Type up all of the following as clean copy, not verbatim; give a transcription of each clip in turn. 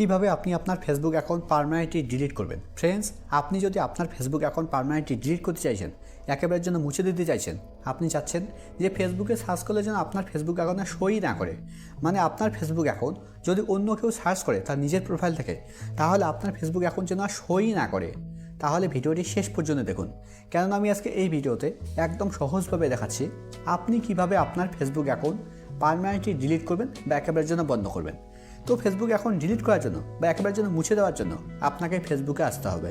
কিভাবে আপনি আপনার ফেসবুক অ্যাকাউন্ট পার্মানেন্টলি ডিলিট করবেন। ফ্রেন্ডস, আপনি যদি আপনার ফেসবুক অ্যাকাউন্ট পার্মানেন্টলি ডিলিট করতে চাইছেন, একেবারের জন্য মুছে দিতে চাইছেন, আপনি চাচ্ছেন যে ফেসবুকে সার্চ করলে যেন আপনার ফেসবুক অ্যাকাউন্টে সই না করে, মানে আপনার ফেসবুক অ্যাকাউন্ট যদি অন্য কেউ সার্চ করে তার নিজের প্রোফাইল থেকে, তাহলে আপনার ফেসবুক অ্যাকাউন্ট যেন আর সই না করে, তাহলে ভিডিওটি শেষ পর্যন্ত দেখুন। কেননা আমি আজকে এই ভিডিওতে একদম সহজভাবে দেখাচ্ছি আপনি কিভাবে আপনার ফেসবুক অ্যাকাউন্ট পার্মানেন্টলি ডিলিট করবেন বা একেবারের জন্য বন্ধ করবেন। তো ফেসবুক অ্যাকাউন্ট ডিলিট করার জন্য বা একেবারের জন্য মুছে দেওয়ার জন্য আপনাকে ফেসবুকে আসতে হবে।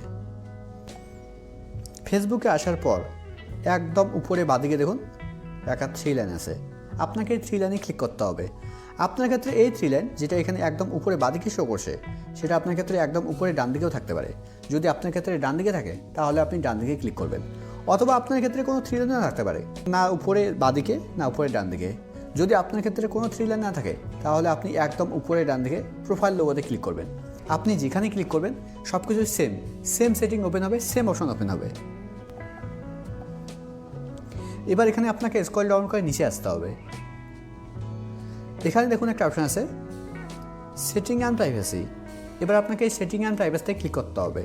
ফেসবুকে আসার পর একদম উপরে বাঁদিকে দেখুন একটা 3 লাইন আছে, আপনাকে এই 3 লাইনে ক্লিক করতে হবে। আপনার ক্ষেত্রে এই 3 লাইন যেটা এখানে একদম উপরে বাঁদিকে শো করছে, সেটা আপনার ক্ষেত্রে একদম উপরে ডান দিকেও থাকতে পারে। যদি আপনার ক্ষেত্রে ডান দিকে থাকে তাহলে আপনি ডান দিকে ক্লিক করবেন, অথবা আপনার ক্ষেত্রে কোনো 3 লাইন থাকতে পারে, না উপরে বাঁদিকে না উপরে ডান দিকে। যদি আপনার ক্ষেত্রে কোনো 3 লাইন না থাকে তাহলে আপনি একদম উপরে ডান দিকে প্রোফাইল লোগোতে ক্লিক করবেন। আপনি যেখানে ক্লিক করবেন সব কিছু সেম সেটিং ওপেন হবে, সেম অপশন ওপেন হবে। এবার এখানে আপনাকে স্ক্রল ডাউন করে নিচে আসতে হবে। এখানে দেখুন একটা অপশন আছে সেটিং অ্যান্ড প্রাইভেসি। এবার আপনাকে এই সেটিং অ্যান্ড প্রাইভেসিতে ক্লিক করতে হবে।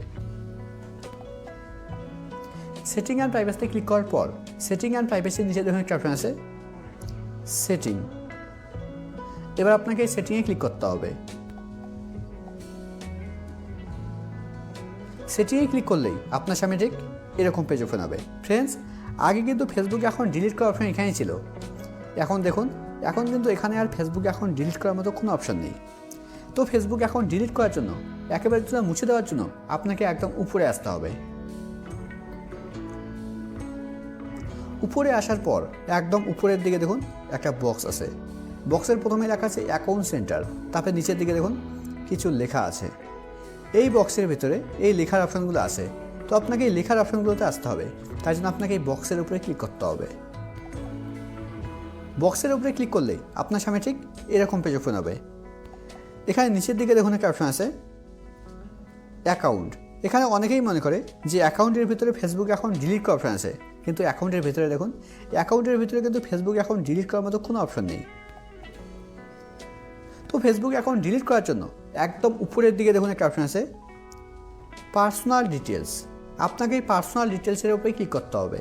সেটিং অ্যান্ড প্রাইভেসিতে ক্লিক করার পর সেটিং অ্যান্ড প্রাইভেসির নিচে দেখুন একটা অপশন আছে সেটিং। এবার আপনাকে এই সেটিংয়ে ক্লিক করতে হবে। সেটিংয়ে ক্লিক করলেই আপনার সামনে ঠিক এরকম পেজ ওপেন হবে। ফ্রেন্ডস, আগে কিন্তু ফেসবুক এখন ডিলিট করার অপশন এখানেই ছিল, এখন দেখুন এখন কিন্তু এখানে আর ফেসবুক এখন ডিলিট করার মতো কোনো অপশন নেই। তো ফেসবুক এখন ডিলিট করার জন্য একেবারে জন্য মুছে দেওয়ার জন্য আপনাকে একদম উপরে আসতে হবে। উপরে আসার পর একদম উপরের দিকে দেখুন একটা বক্স আছে, বক্সের প্রথমে লেখা আছে অ্যাকাউন্ট সেন্টার, তারপরে নিচের দিকে দেখুন কিছু লেখা আছে। এই বক্সের ভিতরে এই লেখার অপশনগুলো আছে, তো আপনাকে এই লেখার অপশনগুলোতে আসতে হবে। তাই জন্য আপনাকে এই বক্সের উপরে ক্লিক করতে হবে। বক্সের উপরে ক্লিক করলেই আপনার সামনে ঠিক এরকম পেজ ওপেন হবে। এখানে নিচের দিকে দেখুন একটা অপশন আছে অ্যাকাউন্ট। এখানে অনেকেই মনে করে যে অ্যাকাউন্টের ভিতরে ফেসবুক অ্যাকাউন্ট ডিলিট করার অপশন আছে, কিন্তু অ্যাকাউন্টের ভিতরে দেখুন অ্যাকাউন্টের ভিতরে কিন্তু ফেসবুক অ্যাকাউন্ট ডিলিট করার মতো কোনো অপশন নেই। তো ফেসবুক অ্যাকাউন্ট ডিলিট করার জন্য একদম উপরের দিকে দেখুন একটা অপশন আছে পার্সোনাল ডিটেলস। আপনাকে এই পার্সোনাল ডিটেলসের উপরে ক্লিক করতে হবে।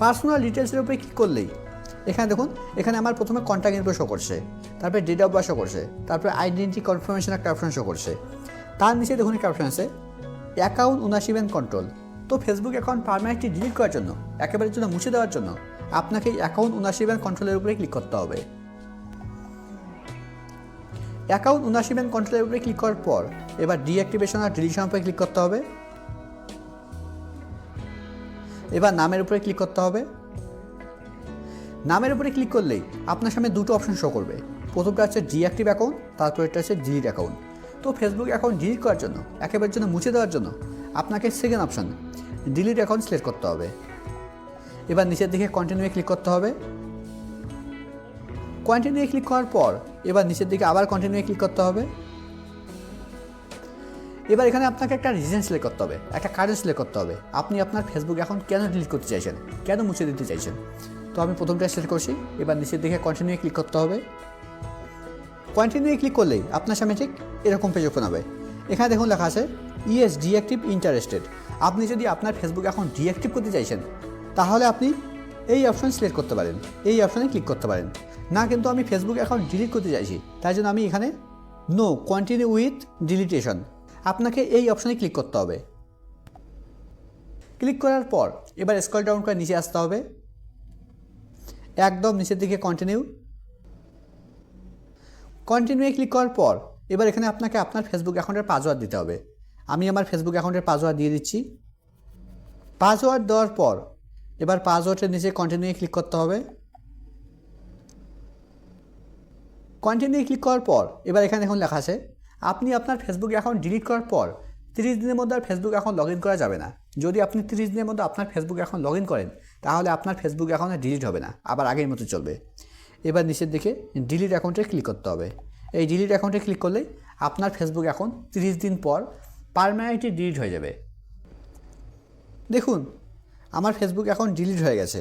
পার্সোনাল ডিটেলসের উপরে ক্লিক করলেই এখানে দেখুন এখানে আমার প্রথমে কন্ট্যাক্ট ইনফো শো করছে, তারপরে ডেট অফ বার্থ শো করছে, তারপরে আইডেন্টি কনফার্মেশন একটা অপশন শো করছে। তার নিচে দেখুন একটা অপশন আছে অ্যাকাউন্ট ওনারশিপ অ্যান্ড কন্ট্রোল। তো ফেসবুক অ্যাকাউন্ট পার্মানেন্টলি ডিলিট করার জন্য একেবারের জন্য মুছে দেওয়ার জন্য আপনাকে অ্যাকাউন্ট ওনারশিপ অ্যান্ড কন্ট্রোলের উপরে ক্লিক করতে হবে। অ্যাকাউন্ট ওনারশিপ অ্যান্ড কন্ট্রোলের উপরে ক্লিক করার পর এবার ডিঅ্যাক্টিভেশন আর ডিলিশন উপরে ক্লিক করতে হবে। এবার নামের উপরে ক্লিক করতে হবে। নামের উপরে ক্লিক করলেই আপনার সামনে দুটো অপশন শো করবে, প্রথমটা হচ্ছে ডিঅ্যাক্টিভ অ্যাকাউন্ট, তারপরেটা হচ্ছে ডিলিট অ্যাকাউন্ট। তো ফেসবুক অ্যাকাউন্ট ডিলিট করার জন্য একেবারের জন্য মুছে দেওয়ার জন্য আপনাকে second option delete account select করতে হবে। এবার নিচের দিকে কন্টিনিউয়ে ক্লিক করতে হবে। কন্টিনিউয়ে ক্লিক করার পর এবার নিচের দিকে আবার কন্টিনিউয়ে ক্লিক করতে হবে। এবার এখানে আপনাকে একটা রিজন সিলেক্ট করতে হবে, একটা কারণ সিলেক্ট করতে হবে আপনি আপনার ফেসবুক অ্যাকাউন্ট কেন ডিলিট করতে চাইছেন, কেন মুছে দিতে চাইছেন। তো আমি প্রথমটা সিলেক্ট করছি। এবার নিচের দিকে কন্টিনিউয়ে ক্লিক করতে হবে। কন্টিনিউয়ে ক্লিক করলেই আপনার সামনে ঠিক এরকম পেজ ওপেন হবে। এখানে দেখুন লেখা আছে ইয়েস ডিঅ্যাক্টিভ ইন্টারেস্টেড। আপনি যদি আপনার ফেসবুক অ্যাকাউন্ট ডিঅ্যাক্টিভ করতে চাইছেন তাহলে আপনি এই অপশন সিলেক্ট করতে পারেন, এই অপশনে ক্লিক করতে পারেন। না কিন্তু আমি ফেসবুক অ্যাকাউন্ট ডিলিট করতে চাইছি, তাই জন্য আমি এখানে নো কন্টিনিউ উইথ ডিলিটেশন, আপনাকে এই অপশনে ক্লিক করতে হবে। ক্লিক করার পর এবার স্ক্রল ডাউন করে নিচে আসতে হবে, একদম নিচের দিকে কন্টিনিউয়ে ক্লিক করার পর এবার এখানে আপনাকে আপনার ফেসবুক অ্যাকাউন্টের পাসওয়ার্ড দিতে হবে। আমি আমার ফেসবুক অ্যাকাউন্টের পাসওয়ার্ড দিয়ে দিচ্ছি। পাসওয়ার্ড দেওয়ার পর এবার পাসওয়ার্ডের নিচে কন্টিনিউয়ে ক্লিক করতে হবে। কন্টিনিউয়ে ক্লিক করার পর এবার এখানে দেখুন লেখা আছে আপনি আপনার ফেসবুক অ্যাকাউন্ট ডিলিট করার পর 30 দিনের মধ্যে আর ফেসবুক অ্যাকাউন্ট লগ ইন করা যাবে না। যদি আপনি 30 দিনের মধ্যে আপনার ফেসবুক অ্যাকাউন্ট লগ ইন করেন তাহলে আপনার ফেসবুক অ্যাকাউন্ট ডিলিট হবে না, আবার আগের মতো চলবে। এবার নিচের দিকে ডিলিট অ্যাকাউন্টে ক্লিক করতে হবে। এই ডিলিট অ্যাকাউন্টে ক্লিক করলেই আপনার ফেসবুক অ্যাকাউন্ট 30 দিন পর পার্মানেন্টলি ডিলিট হয়ে যাবে। দেখুন আমার ফেসবুক অ্যাকাউন্ট ডিলিট হয়ে গেছে।